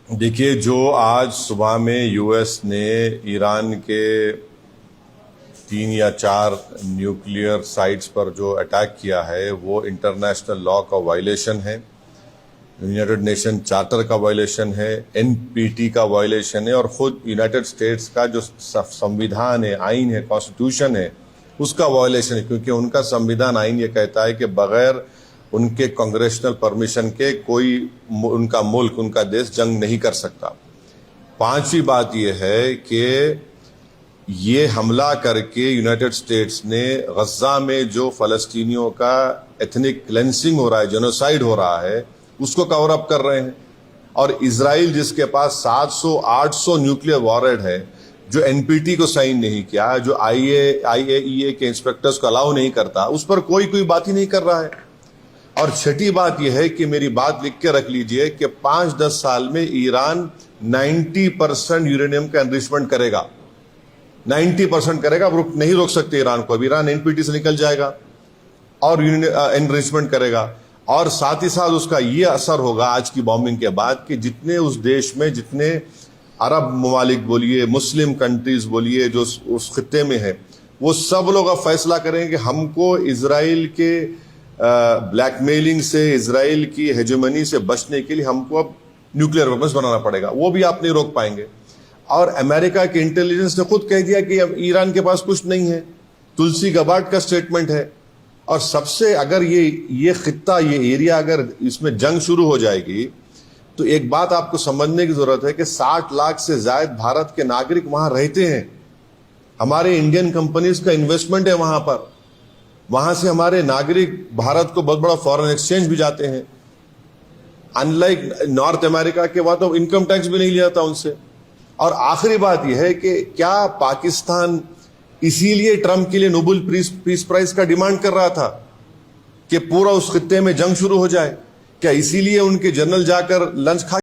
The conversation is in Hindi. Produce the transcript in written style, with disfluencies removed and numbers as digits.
देखिए, जो आज सुबह में यूएस ने ईरान के 3 या 4 न्यूक्लियर साइट्स पर जो अटैक किया है वो इंटरनेशनल लॉ का वायलेशन है, यूनाइटेड नेशन चार्टर का वायलेशन है, एनपीटी का वायलेशन है और खुद यूनाइटेड स्टेट्स का जो संविधान है, आइन है, कॉन्स्टिट्यूशन है, उसका वायलेशन है। क्योंकि उनका संविधान आइन ये कहता है कि बगैर उनके कांग्रेशनल परमिशन के कोई उनका मुल्क, उनका देश जंग नहीं कर सकता। पांचवी बात यह है कि ये हमला करके यूनाइटेड स्टेट्स ने गजा में जो फलस्तीनियों का एथनिक क्लेंसिंग हो रहा है, जेनोसाइड हो रहा है, उसको कवर अप कर रहे हैं। और इजराइल जिसके पास 700-800 न्यूक्लियर वॉरहेड है, जो एनपीटी को साइन नहीं किया, जो आईएईए के इंस्पेक्टर्स को अलाउ नहीं करता, उस पर कोई बात ही नहीं कर रहा है। और छठी बात यह है कि मेरी बात लिख के रख लीजिए कि 5-10 साल में ईरान 90% यूरेनियम का एनरिचमेंट करेगा, 90% करेगा। अब नहीं रोक सकते ईरान को। अब ईरान एनपीटी से निकल जाएगा और एनरिचमेंट करेगा। और साथ ही साथ उसका यह असर होगा आज की बॉम्बिंग के बाद कि जितने उस देश में, जितने अरब ममालिक बोलिए, मुस्लिम कंट्रीज बोलिए, जो उस खित्ते में है, वो सब लोग अब फैसला करेंगे कि हमको इजराइल के ब्लैकमेलिंग से, इजराइल की हेजेमनी से बचने के लिए हमको अब न्यूक्लियर वेपन्स बनाना पड़ेगा। वो भी आप नहीं रोक पाएंगे। और अमेरिका के इंटेलिजेंस ने खुद कह दिया कि अब ईरान के पास कुछ नहीं है। तुलसी गबार्ड का स्टेटमेंट है। और सबसे, अगर ये खित्ता, ये एरिया, अगर इसमें जंग शुरू हो जाएगी तो एक बात आपको समझने की जरूरत है कि 60 लाख से ज्यादा भारत के नागरिक वहां रहते हैं। हमारे इंडियन कंपनीज का इन्वेस्टमेंट है वहां पर। वहां से हमारे नागरिक भारत को बहुत बड़ा फॉरेन एक्सचेंज भी जाते हैं। अनलाइक नॉर्थ अमेरिका के, वहां तो इनकम टैक्स भी नहीं लिया जाता उनसे। और आखिरी बात यह है कि क्या पाकिस्तान इसीलिए ट्रंप के लिए नोबेल पीस प्राइज का डिमांड कर रहा था कि पूरा उस खित्ते में जंग शुरू हो जाए? क्या इसीलिए उनके जनरल जाकर लंच खा